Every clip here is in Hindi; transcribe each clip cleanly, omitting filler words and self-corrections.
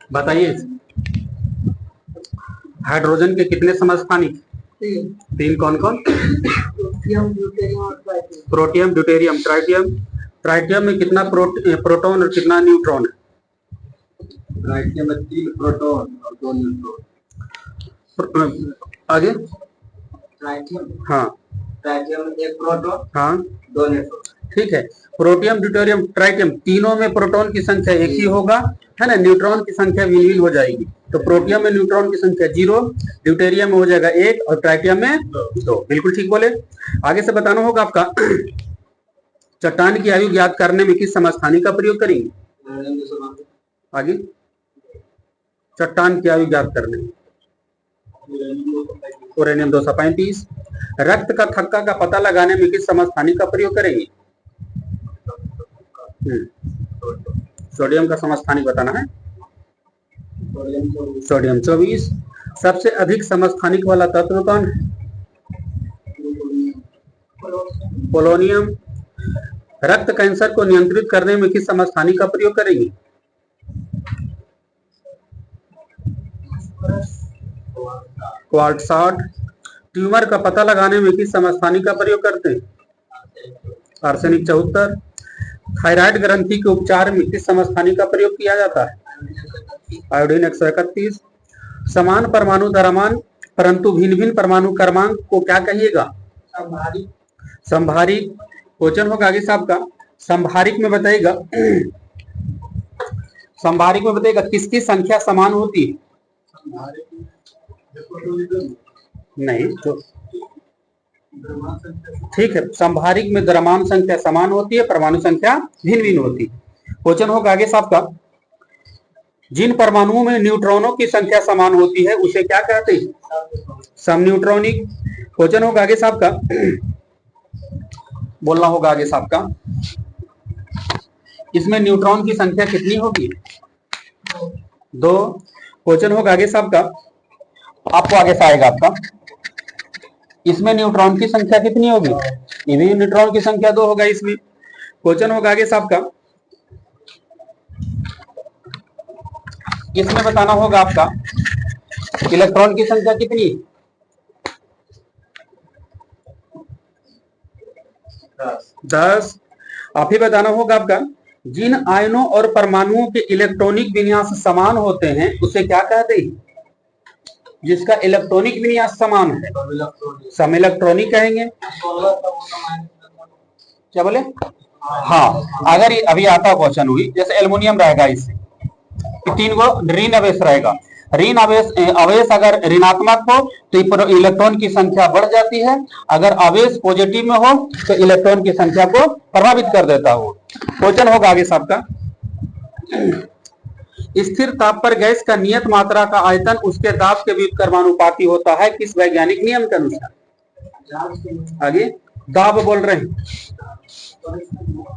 बताइए, हाइड्रोजन के कितने समस्थानिक? तीन। कौन कौन? Protium, deuterium, tritium. ट्राइटियम में कितना प्रोटॉन और कितना न्यूट्रॉन है? ट्राइटियम में 3 प्रोटॉन और 2 न्यूट्रॉन। आगे? ट्राइटियम, हाँ, ट्राइटियम में 1 प्रोटॉन, हाँ, 2 न्यूट्रॉन। ठीक है। प्रोटियम, ड्यूटेरियम, ट्राइटियम तीनों में प्रोटॉन की संख्या एक ही होगा, है ना। न्यूट्रॉन की संख्या विलीन हो जाएगी। तो प्रोटियम में न्यूट्रॉन की संख्या 0, ड्यूटेरियम में हो जाएगा 1 और ट्राइटियम में 2। बिल्कुल ठीक बोले। आगे से बताना होगा आपका, चट्टान की आयु ज्ञात करने में किस समस्थानिक का प्रयोग करेंगे? आगे, चट्टान की आयु ज्ञात करने में यूरेनियम 235। रक्त का थक्का का पता लगाने में किस समस्थानिक का प्रयोग करेंगे? सोडियम का समस्थानिक बताना है। सोडियम 24। सबसे अधिक समस्थानिक वाला तत्व कौन है? पोलोनियम। रक्त कैंसर को नियंत्रित करने में किस समस्थानिक का प्रयोग करेंगे? क्वार्ट्ज। ट्यूमर का पता लगाने में किस समस्थानिक का प्रयोग करते हैं? आर्सेनिक 74। थायराइड ग्रंथि के उपचार में किस समस्थानिक का प्रयोग किया जाता है? आयोडीन 131। समान परमाणु द्रव्यमान परंतु भिन्न भिन्न परमाणु क्रमांक को क्या कहिएगा? संभारिक। क्वेश्चन होगा आगे साहब का, संभारिक में बताइएगा, संभारिक में बताइएगा किसकी संख्या समान होती है? नहीं तो ठीक है, संभारिक में द्रव्यमान संख्या समान होती है, परमाणु संख्या भिन्न भिन्न होती है। क्वेश्चन होगा आगे साहब का, जिन परमाणुओं में न्यूट्रॉनों की संख्या समान होती है उसे क्या कहते हैं? समन्यूट्रॉनिक। क्वेश्चन होगा आगे साहब का, बोलना होगा आगे साहब का, इसमें न्यूट्रॉन की संख्या कितनी होगी? 2। क्वेश्चन होगा आगे साहब का, आपको आगे से आएगा आपका, इसमें न्यूट्रॉन की संख्या कितनी होगी? ये भी न्यूट्रॉन की संख्या 2 होगा इसमें। क्वेश्चन होगा आगे साहब का, इसमें बताना होगा आपका इलेक्ट्रॉन की संख्या कितनी है? 10। आप ही बताना होगा आपका, जिन आयनों और परमाणुओं के इलेक्ट्रॉनिक विन्यास समान होते हैं उसे क्या कहते हैं? जिसका इलेक्ट्रॉनिक विन्यास समान है सम इलेक्ट्रॉनिक कहेंगे। क्या बोले? हाँ, अगर ये अभी आता क्वेश्चन हुई, जैसे एल्युमिनियम रहेगा, इससे 3 गो ऋण आवेश रहेगा, ऋण आवेश अगर ऋणात्मक हो तो इलेक्ट्रॉन की संख्या बढ़ जाती है, अगर आवेश पॉजिटिव में हो तो इलेक्ट्रॉन की संख्या को प्रभावित कर देता हो। क्वेश्चन होगा आगे साहब का, स्थिर ताप पर गैस का नियत मात्रा का आयतन उसके दाब के व्युत्क्रमानुपाती होता है, किस वैज्ञानिक नियम के अनुसार? आगे दाब बोल रहे हैं,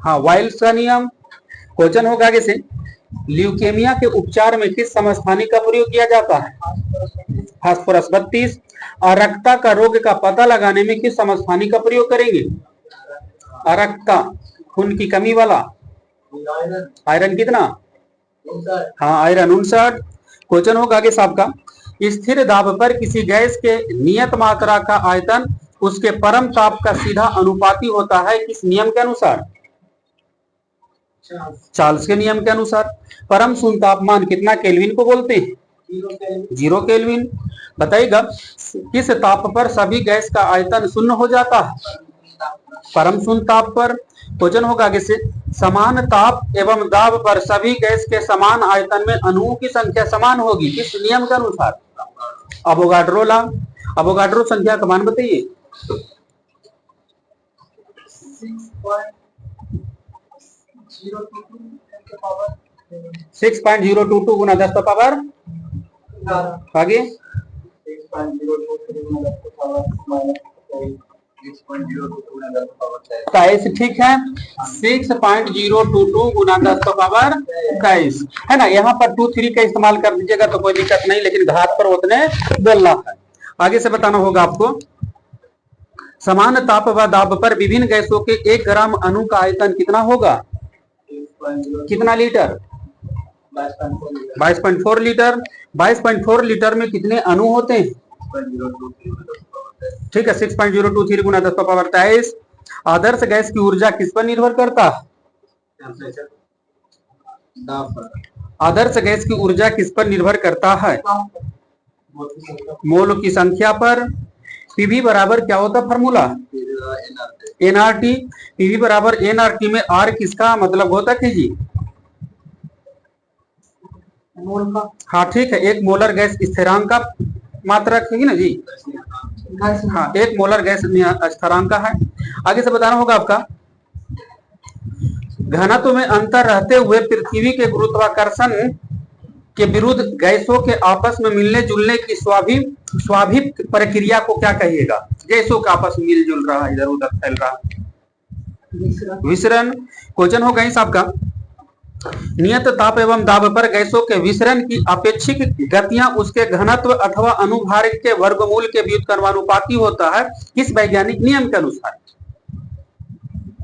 हाँ, वाइल्स का नियम। क्वेश्चन होगा आगे से, ल्यूकेमिया के उपचार में किस समस्थानिक का प्रयोग किया जाता है? फास्फोरस 32। अरक्तता का रोग का पता लगाने में किस समस्थानिक का प्रयोग करेंगे? अरक्तता, खून की कमी वाला। आयरन कितना? हाँ, आयरन 59। क्वेश्चन होगा आगे साहब का, स्थिर दाब पर किसी गैस के नियत मात्रा का आयतन उसके परम ताप का सीधा अनुपाती होता है, किस नियम के अनुसार? चार्ल्स के नियम के अनुसार। परम शून्य तापमान कितना केल्विन को बोलते हैं? 0 केल्विन। बताइएगा, किस ताप पर सभी गैस का आयतन शून्य हो जाता है? परम शून्य ताप पर। क्वेश्चन होगा आगे से, समान ताप एवं दाब पर सभी गैस के समान आयतन में अणुओं की संख्या समान होगी, किस नियम के अनुसार? Avogadro law. अवोगाड्रो संख्या का मान बताइए। 6.022 गुना 10 पावर आगे 23, ठीक है। 6.022 गुना 10 पावर 23 है ना। यहाँ पर 2 3 का इस्तेमाल कर दीजिएगा तो कोई दिक्कत नहीं, लेकिन घात पर उतने बोलना है। आगे से बताना होगा आपको, समान ताप व दाब पर विभिन्न गैसों के 1 ग्राम अणु का आयतन कितना होगा? कितना लीटर? 22.4 लीटर। 22.4 लीटर में कितने अणु होते हैं? ठीक है, 6.023 गुना 10⁻23। आदर्श गैस की ऊर्जा किस पर निर्भर करता है? आदर्श गैस की ऊर्जा किस पर निर्भर करता है? मोल की संख्या पर। पीवी बराबर क्या होता है फॉर्मूला? एनआरटी। पीवी बराबर एनआरटी में आर किसका मतलब होता है जी? मोल का। हाँ ठीक है, एक मोलर गैस स्थिरांक का मात्रा है ना जी? हाँ, एक मोलर गैस स्थिरांक का है। आगे से बताना होगा आपका, घनत्व में अंतर रहते हुए पृथ्वी के गुरुत्वाकर्षण के विरुद्ध गैसों के आपस में मिलने जुलने की स्वाभाविक प्रक्रिया को क्या कहिएगा? गैसों का आपस में मिल जुल रहा है, इधर उधर फैल रहा है, विसरण। क्वेश्चन होगा इस आपका, नियत ताप एवं दाब पर गैसों के विसरण की अपेक्षिक गतियां उसके घनत्व अथवा अनुभार के वर्गमूल के व्युत्क्रमानुपाती होता है, किस वैज्ञानिक नियम के अनुसार?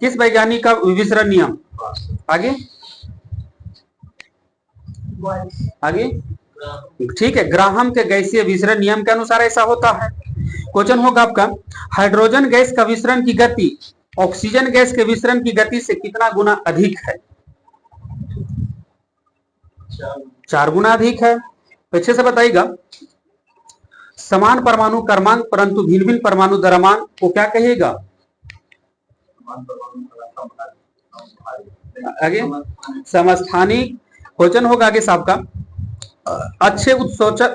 किस वैज्ञानिक का विसरण नियम? आगे आगे ठीक है, ग्राहम के गैसीय विसरण नियम के अनुसार ऐसा होता है। क्वेश्चन होगा आपका, हाइड्रोजन गैस का विसरण की गति ऑक्सीजन गैस के विसरण की गति से कितना गुना अधिक है? 4 गुना अधिक है। अच्छे से बताइएगा, समान परमाणु क्रमांक परंतु भिन्न भिन्न परमाणु द्रव्यमान को क्या कहेगा? आगे समस्थानिक। क्वेश्चन होगा आगे साहब का, अच्छे उत्सोचक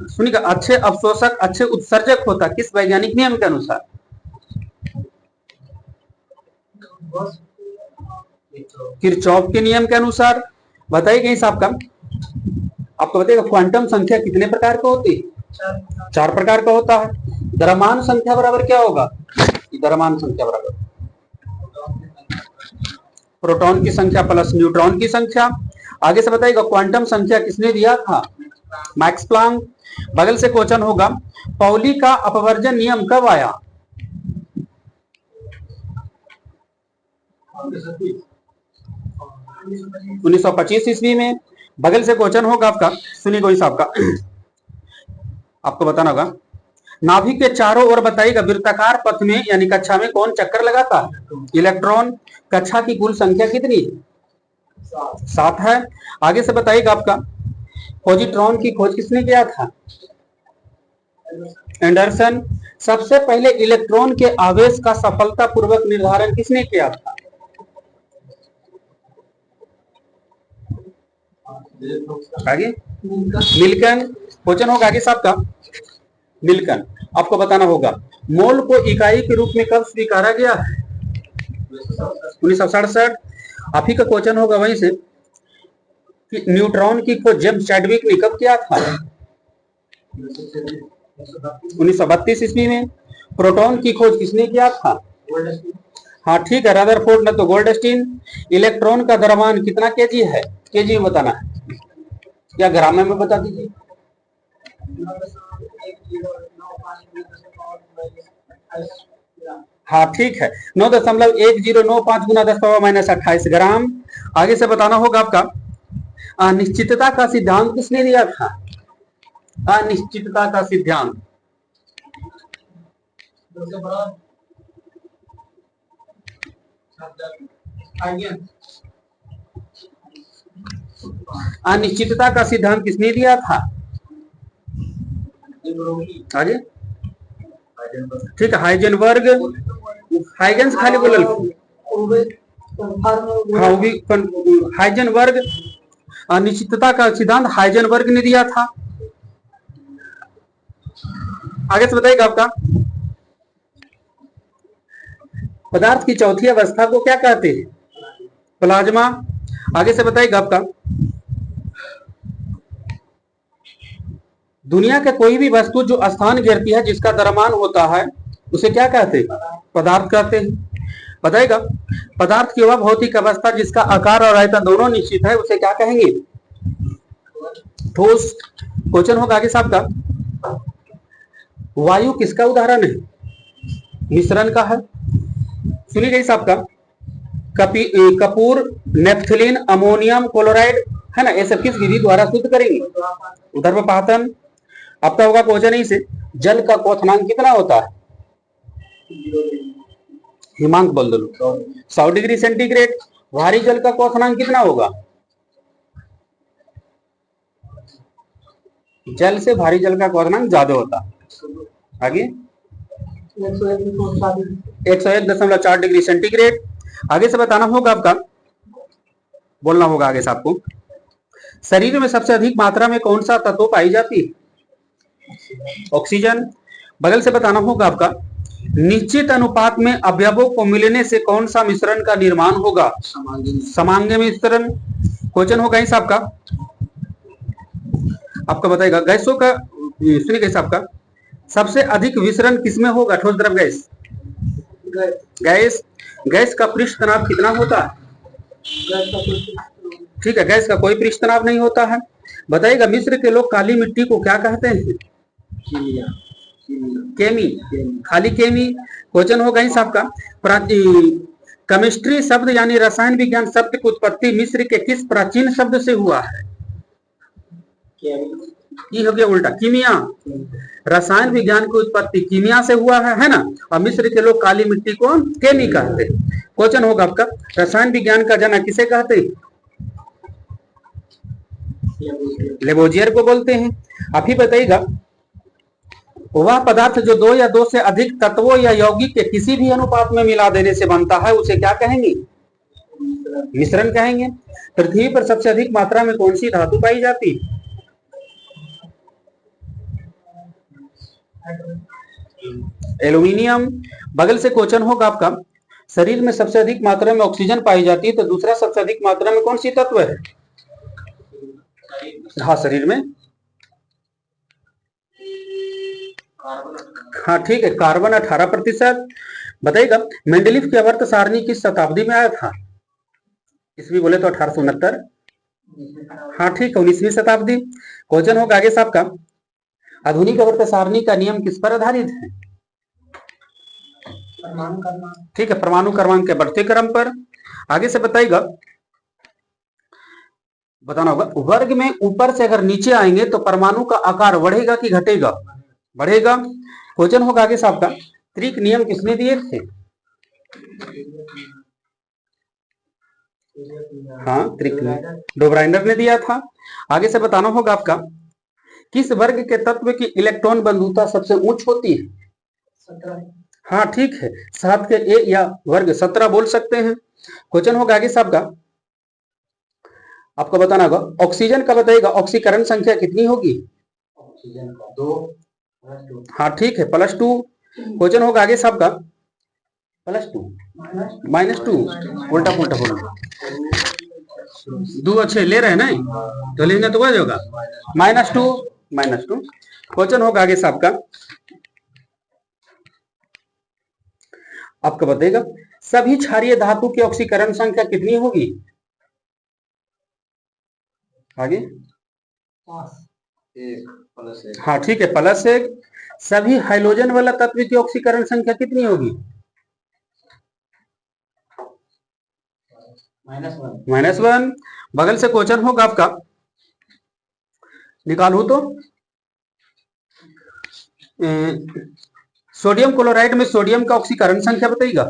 सुनिएगा, अच्छे अवशोषक अच्छे उत्सर्जक होता किस वैज्ञानिक नियम के अनुसार? किरचॉफ के नियम के अनुसार। बताइए साहब का, आपको बताइएगा क्वांटम संख्या कितने प्रकार का होती है? 4 प्रकार का होता है। द्रव्यमान संख्या बराबर क्या होगा? द्रव्यमान संख्या बराबर प्रोटॉन की संख्या प्लस न्यूट्रॉन की संख्या। आगे से बताइएगा, क्वांटम संख्या किसने दिया था? Max Planck. बगल से क्वेश्चन होगा, पाउली का अपवर्जन नियम कब आया? 1925 ईस्वी में। बगल से क्वेश्चन होगा आपका, सुनिए कोई साहब का, आपको बताना होगा, नाभिक के चारों ओर बताइएगा वृत्ताकार पथ में यानी कक्षा में कौन चक्कर लगाता है? इलेक्ट्रॉन। कक्षा की कुल संख्या कितनी? 7 है। आगे से बताइएगा आपका, पॉजिट्रॉन की खोज किसने किया था? एंडरसन। सबसे पहले इलेक्ट्रॉन के आवेश का सफलतापूर्वक निर्धारण किसने किया था? आगे मिल्टन। क्वेश्चन होगा आगे साहब का, मिल्टन। आपको बताना होगा, मोल को इकाई के रूप में कब स्वीकारा गया है? 1967। आप ही का क्वेश्चन होगा वहीं से कि न्यूट्रॉन की खोज जेम्स चैडविक ने कब किया था? 1932 ईस्वी में। प्रोटॉन की खोज किसने किया था? हाँ ठीक है, रदरफोर्ड न तो गोल्डस्टीन। इलेक्ट्रॉन का द्रव्यमान कितना केजी है? केजी में बताना है या ग्राम में बता दीजिए। हाँ ठीक है, 9.1095 गुना 10⁻−28 ग्राम। आगे से बताना होगा आपका, अनिश्चितता का सिद्धांत किसने दिया था? अनिश्चितता का सिद्धांत अनिश्चितता का सिद्धांत किसने दिया था? आगे ठीक है, हाइजेनबर्ग। हाइगेंस खाली बोलल, हाइजेनबर्ग। अनिश्चितता का सिद्धांत हाइजेनबर्ग ने दिया था। आगे से बताइएगा आपका, पदार्थ की चौथी अवस्था को क्या कहते हैं? प्लाज्मा। आगे से बताइएगा आपका, दुनिया के कोई भी वस्तु जो स्थान घेरती है जिसका द्रव्यमान होता है उसे क्या कहते हैं? पदार्थ कहते हैं। बताइएगा, पदार्थ की वह भौतिक अवस्था जिसका आकार और आयतन दोनों निश्चित है उसे क्या कहेंगे? ठोस। क्वेश्चन होगा आगे साहब का, वायु किसका उदाहरण है? मिश्रण का है। सुनिए साहब का, कपूर, नेफ्थलीन, अमोनियम क्लोराइड है ना, ये सब किस विधि द्वारा शुद्ध करेंगे? ऊर्ध्वपातन। आपका होगा क्वेश्चन ही से, जल का क्वथनांक कितना होता है? हिमांक बोल दो। 100 डिग्री सेंटीग्रेड। भारी जल का क्वथनांक कितना होगा? जल से भारी जल का क्वथनांक ज्यादा होता है। आगे 101.4 डिग्री सेंटीग्रेड। आगे से बताना होगा आपका, बोलना होगा आगे से आपको, शरीर में सबसे अधिक मात्रा में कौन सा तत्व पाई जाती है? ऑक्सीजन। बगल से बताना होगा आपका, निश्चित अनुपात में अवयवों को मिलने से कौन सा मिश्रण का निर्माण होगा? समांगी मिश्रण। क्वेश्चन होगा इस आपका बताएगा गैसों का, सुनिए गैस आपका सबसे अधिक विसरण किसमें होगा? ठोस द्रव गैस। गैस। गैस का पृष्ठ तनाव कितना होता है? ठीक है, गैस का कोई पृष्ठ तनाव नहीं होता है। बताइएगा मिस्र के लोग काली मिट्टी को क्या कहते हैं? केमी। खाली केमी। क्वेश्चन होगा इस आपका, केमिस्ट्री शब्द यानी रसायन विज्ञान शब्द की उत्पत्ति मिस्र के किस प्राचीन शब्द से हुआ है? ये हो गया उल्टा, कीमिया। रसायन विज्ञान की उत्पत्ति कीमिया से हुआ है ना, और मिस्र के लोग काली मिट्टी को केमी कहते हैं। क्वेश्चन होगा आपका, रसायन विज्ञान का जनक किसे कहते हैं? लेबोजियर को बोलते हैं। आप ही बताइएगा, वह पदार्थ जो दो या दो से अधिक तत्वों या यौगिक के किसी भी अनुपात में मिला देने से बनता है उसे क्या कहेंगे? मिश्रण कहेंगे। पृथ्वी पर सबसे अधिक मात्रा में कौन सी धातु पाई जाती है? एल्यूमिनियम। बगल से क्वेश्चन होगा आपका, शरीर में सबसे अधिक मात्रा में ऑक्सीजन पाई जाती है तो दूसरा सबसे अधिक मात्रा में कौन सी तत्व है? हाँ, शरीर में हाँ ठीक है, कार्बन 18%। बताइएगा मेंडलीफ की आवर्त सारणी किस शताब्दी में आया था? इसमें बोले तो 1869। हाँ ठीक है, 19वीं शताब्दी। क्वेश्चन होगा आगे साहब का, आधुनिक आवर्त सारणी का नियम किस पर आधारित है? ठीक है, परमाणु क्रमांक के बढ़ते क्रम पर। आगे से बताइएगा, बताना होगा वर्ग में ऊपर से अगर नीचे आएंगे तो परमाणु का आकार बढ़ेगा कि घटेगा? बढ़ेगा। क्वेश्चन होगा आगे साहब का, त्रिक नियम किसने दिए थे? हाँ, त्रिक डोब्राइनर ने दिया था। आगे से बताना होगा आपका, किस वर्ग के तत्व की इलेक्ट्रॉन बंधुता सबसे उच्च होती है? 17। हाँ ठीक है, 7 के ए या वर्ग 17 बोल सकते हैं। क्वेश्चन होगा आगे साहब का, आपको बताना होगा ऑक्सीजन का बताइएगा ऑक्सीकरण संख्या कितनी होगी? ऑक्सीजन का 2। हाँ ठीक है, +2। क्वेश्चन होगा आगे साहब का, +2 -2 उल्टा पुल्टा बोलो, 2 अच्छे ले रहे हैं ना, तो लेंगे तो वही होगा -2। क्वेश्चन होगा आगे साहब का, आपको बताइएगा सभी क्षारीय धातु की ऑक्सीकरण संख्या कितनी होगी? आगे 1 हाँ ठीक है, +1। सभी हाइड्रोजन वाला तत्व की ऑक्सीकरण संख्या कितनी होगी? -1। बगल से क्वेश्चन होगा आपका, निकालू तो सोडियम क्लोराइड में सोडियम का ऑक्सीकरण संख्या बताइएगा।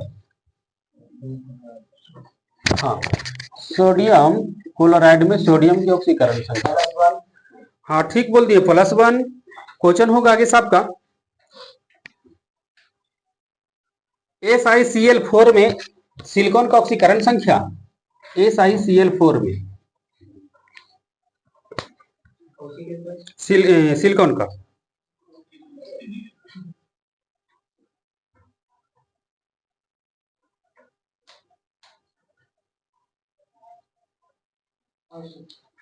हाँ, सोडियम क्लोराइड में सोडियम की ऑक्सीकरण संख्या, हाँ ठीक बोल दिए, +1। क्वेश्चन होगा आगे साहब का, SiCl4 में सिलिकॉन का ऑक्सीकरण संख्या, SiCl4 में सिलिकॉन का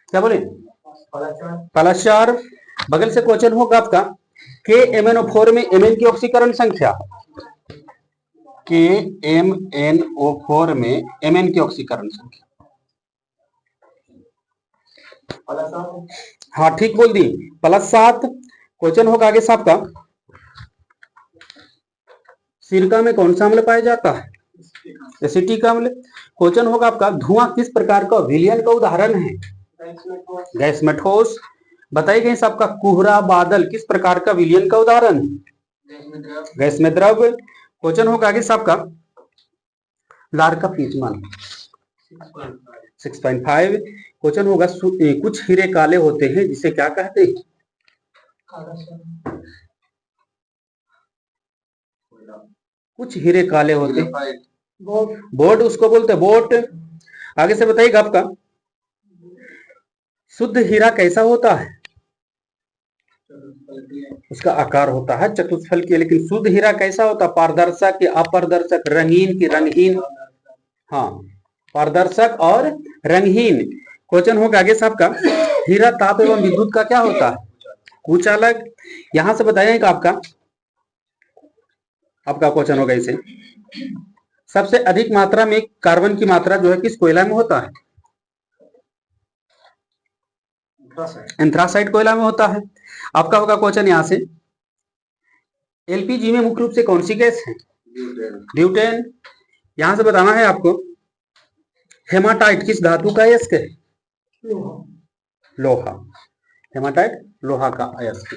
क्या बोले? +4। बगल से क्वेश्चन होगा आपका, KMnO4 में Mn की ऑक्सीकरण संख्या, KMnO4 में Mn की ऑक्सीकरण संख्या, हाँ ठीक बोल दी, +7। क्वेश्चन होगा आगे साहब का, सिरका में कौन सा अम्ल पाया जाता है? एसिटिक अम्ल। क्वेश्चन होगा आपका, धुआं किस प्रकार का विलयन का उदाहरण है? गैस में ठोस। बताइए कहीं सबका कोहरा बादल किस प्रकार का विलयन का उदाहरण है? गैस में द्रव। क्वेश्चन होगा आगे सबका लार का पीच मान 6.5। क्वेश्चन होगा कुछ हीरे काले होते हैं जिसे क्या कहते हैं? कुछ हीरे काले होते हैं, बोर्ड उसको बोलते हैं, बोट। आगे से बताइएगा आपका शुद्ध हीरा कैसा होता है? उसका आकार होता है चतुष्फलकीय। लेकिन शुद्ध हीरा कैसा होता है? पारदर्शक या अपारदर्शक, रंगीन की रंगहीन? हाँ, पारदर्शक और रंगहीन। क्वेश्चन होगा आगे सबका हीरा ताप एवं विद्युत का क्या होता है? कुचालक। यहां से बताइएगा आपका क्वेश्चन होगा इसे सबसे अधिक मात्रा में कार्बन की मात्रा जो है किस कोयला में होता है? एंथ्रासाइट कोयला में होता है। आपका होगा क्वेश्चन यहां से एलपीजी में मुख्य रूप से कौन सी गैस है? ब्यूटेन। यहां से बताना है आपको हेमाटाइट किस धातु का अयस्क है? लोहा। हेमाटाइट लोहा का अयस्क।